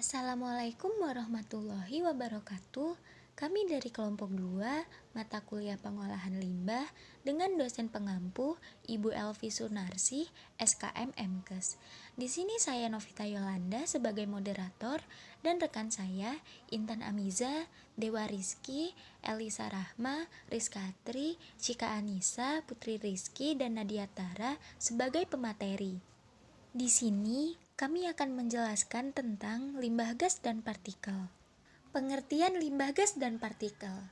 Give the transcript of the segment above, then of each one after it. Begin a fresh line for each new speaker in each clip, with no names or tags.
Assalamualaikum warahmatullahi wabarakatuh. Kami dari kelompok 2 mata kuliah pengolahan limbah dengan dosen pengampu Ibu Elvi Sunarsi, SKM MKes. Di sini saya Novita Yolanda sebagai moderator dan rekan saya Intan Amiza, Dewa Rizky, Elisa Rahma, Rizkatri, Cika Anissa, Putri Rizky, dan Nadia Tara sebagai pemateri. Di sini, kami akan menjelaskan tentang limbah gas dan partikel. Pengertian limbah gas dan partikel.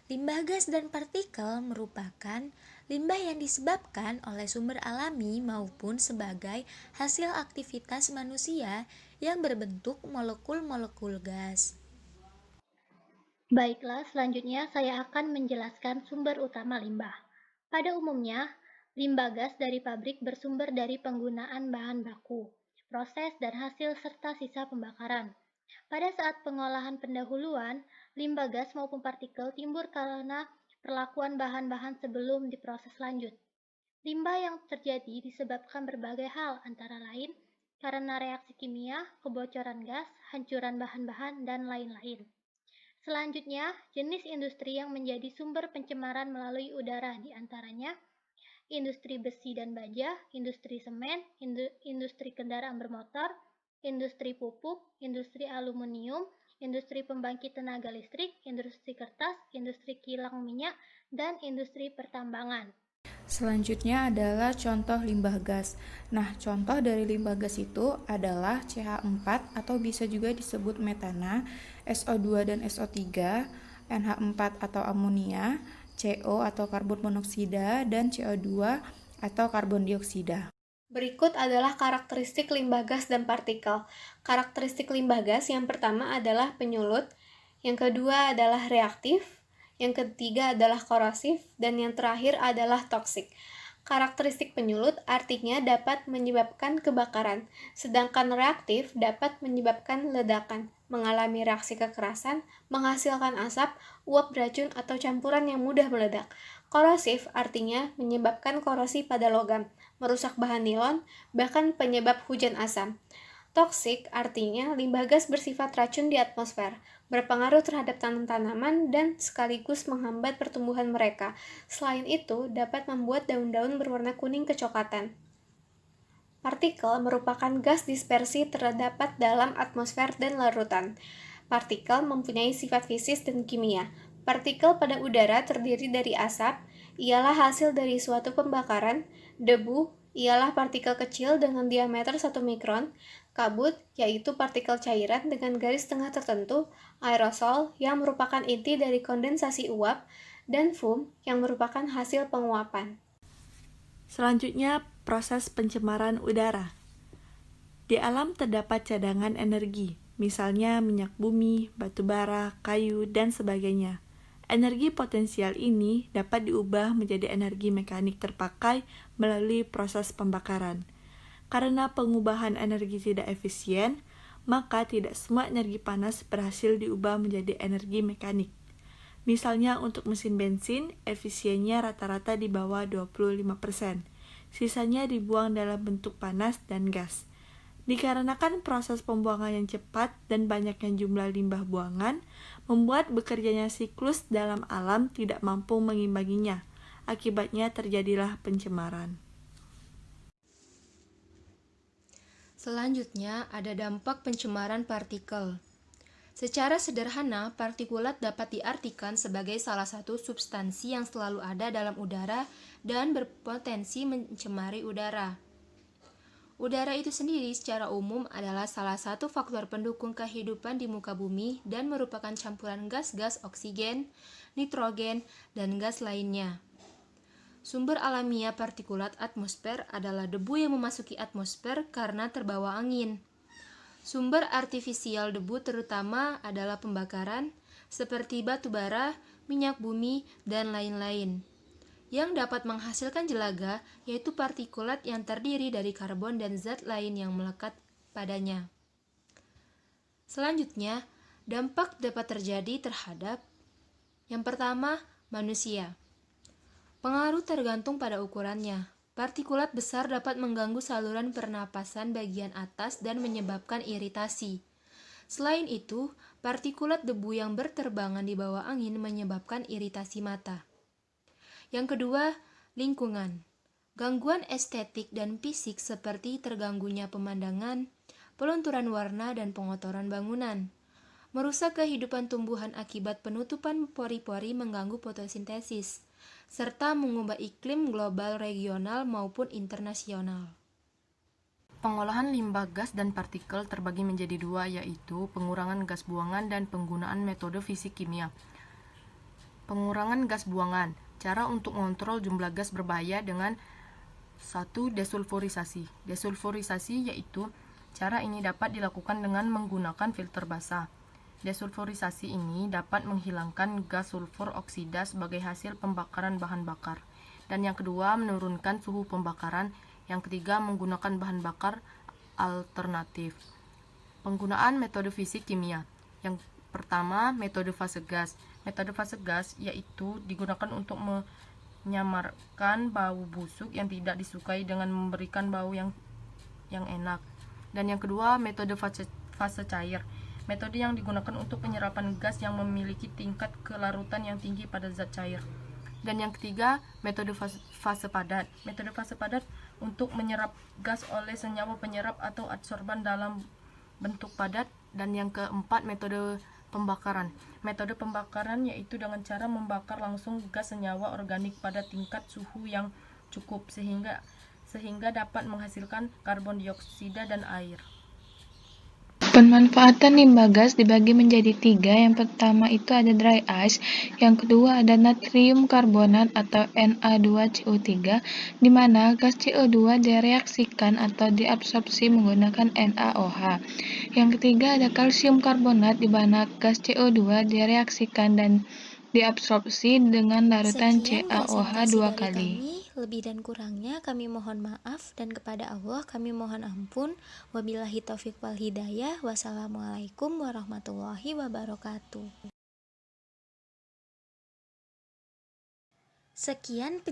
Limbah gas dan partikel merupakan limbah yang disebabkan oleh sumber alami maupun sebagai hasil aktivitas manusia yang berbentuk molekul-molekul gas.
Baiklah, selanjutnya saya akan menjelaskan sumber utama limbah. Pada umumnya, limbah gas dari pabrik bersumber dari penggunaan bahan baku, proses dan hasil serta sisa pembakaran. Pada saat pengolahan pendahuluan, limbah gas maupun partikel timbul karena perlakuan bahan-bahan sebelum diproses lanjut. Limbah yang terjadi disebabkan berbagai hal, antara lain karena reaksi kimia, kebocoran gas, hancuran bahan-bahan, dan lain-lain. Selanjutnya, jenis industri yang menjadi sumber pencemaran melalui udara di antaranya industri besi dan baja, industri semen, industri kendaraan bermotor, industri pupuk, industri aluminium, industri pembangkit tenaga listrik, industri kertas, industri kilang minyak, dan industri pertambangan.
Selanjutnya adalah contoh limbah gas. Nah, contoh dari limbah gas itu adalah CH4 atau bisa juga disebut metana, SO2 dan SO3, NH4 atau amonia, CO atau karbon monoksida, dan CO2 atau karbon dioksida.
Berikut adalah karakteristik limbah gas dan partikel. Karakteristik limbah gas yang pertama adalah penyulut, yang kedua adalah reaktif, yang ketiga adalah korosif, dan yang terakhir adalah toksik. Karakteristik penyulut artinya dapat menyebabkan kebakaran, sedangkan reaktif dapat menyebabkan ledakan, mengalami reaksi kekerasan, menghasilkan asap, uap beracun, atau campuran yang mudah meledak. Korosif artinya menyebabkan korosi pada logam, merusak bahan nilon, bahkan penyebab hujan asam. Toksik artinya limbah gas bersifat racun di atmosfer, berpengaruh terhadap tanam-tanaman dan sekaligus menghambat pertumbuhan mereka. Selain itu, dapat membuat daun-daun berwarna kuning kecoklatan. Partikel merupakan gas dispersi terdapat dalam atmosfer dan larutan. Partikel mempunyai sifat fisik dan kimia. Partikel pada udara terdiri dari asap, ialah hasil dari suatu pembakaran, debu, ialah partikel kecil dengan diameter 1 mikron, kabut, yaitu partikel cairan dengan garis tengah tertentu, aerosol, yang merupakan inti dari kondensasi uap, dan foam, yang merupakan hasil penguapan.
Selanjutnya, proses pencemaran udara. Di alam terdapat cadangan energi, misalnya minyak bumi, batu bara, kayu, dan sebagainya. Energi potensial ini dapat diubah menjadi energi mekanik terpakai melalui proses pembakaran. Karena pengubahan energi tidak efisien, maka tidak semua energi panas berhasil diubah menjadi energi mekanik. Misalnya untuk mesin bensin, efisiennya rata-rata di bawah 25%. Sisanya dibuang dalam bentuk panas dan gas. Dikarenakan proses pembuangan yang cepat dan banyaknya jumlah limbah buangan, membuat bekerjanya siklus dalam alam tidak mampu mengimbanginya. Akibatnya terjadilah pencemaran.
Selanjutnya ada dampak pencemaran partikel. Secara sederhana, partikulat dapat diartikan sebagai salah satu substansi yang selalu ada dalam udara dan berpotensi mencemari udara. Udara itu sendiri secara umum adalah salah satu faktor pendukung kehidupan di muka bumi dan merupakan campuran gas-gas oksigen, nitrogen, dan gas lainnya. Sumber alamiah partikulat atmosfer adalah debu yang memasuki atmosfer karena terbawa angin. Sumber artifisial debu terutama adalah pembakaran, seperti batu bara, minyak bumi, dan lain-lain, yang dapat menghasilkan jelaga, yaitu partikulat yang terdiri dari karbon dan zat lain yang melekat padanya. Selanjutnya, dampak dapat terjadi terhadap yang pertama, manusia. Pengaruh tergantung pada ukurannya. Partikulat besar dapat mengganggu saluran pernapasan bagian atas dan menyebabkan iritasi. Selain itu, partikulat debu yang berterbangan di bawah angin menyebabkan iritasi mata. Yang kedua, lingkungan. Gangguan estetik dan fisik seperti terganggunya pemandangan, pelunturan warna, dan pengotoran bangunan. Merusak kehidupan tumbuhan akibat penutupan pori-pori mengganggu fotosintesis, serta mengubah iklim global regional maupun internasional.
Pengolahan limbah gas dan partikel terbagi menjadi dua, yaitu pengurangan gas buangan dan penggunaan metode fisik kimia. Pengurangan gas buangan. Cara untuk mengontrol jumlah gas berbahaya dengan 1. Desulfurisasi. Desulfurisasi yaitu cara ini dapat dilakukan dengan menggunakan filter basah. Desulfurisasi ini dapat menghilangkan gas sulfur oksida sebagai hasil pembakaran bahan bakar. Dan yang kedua, menurunkan suhu pembakaran. Yang ketiga, menggunakan bahan bakar alternatif. Penggunaan metode fisik kimia. Yang pertama, metode fase gas. Metode fase gas yaitu digunakan untuk menyamarkan bau busuk yang tidak disukai dengan memberikan bau yang enak. Dan yang kedua, metode fase cair. Metode yang digunakan untuk penyerapan gas yang memiliki tingkat kelarutan yang tinggi pada zat cair. Dan yang ketiga, metode fase padat. Metode fase padat untuk menyerap gas oleh senyawa penyerap atau adsorban dalam bentuk padat. Dan yang keempat, metode pembakaran. Metode pembakaran yaitu dengan cara membakar langsung gas senyawa organik pada tingkat suhu yang cukup sehingga dapat menghasilkan karbon dioksida dan air.
Pemanfaatan limbah gas dibagi menjadi 3. Yang pertama itu ada dry ice, yang kedua ada natrium karbonat atau Na2CO3, di mana gas CO2 direaksikan atau diabsorpsi menggunakan NaOH. Yang ketiga ada kalsium karbonat, di mana gas CO2 direaksikan dan diabsorpsi dengan larutan
Sekian
CaOH
presentasi
2
dari
kali.
kami. Lebih dan kurangnya kami mohon maaf, dan kepada Allah kami mohon ampun. Wabillahi taufiq wal hidayah. Wassalamualaikum warahmatullahi wabarakatuh. Sekian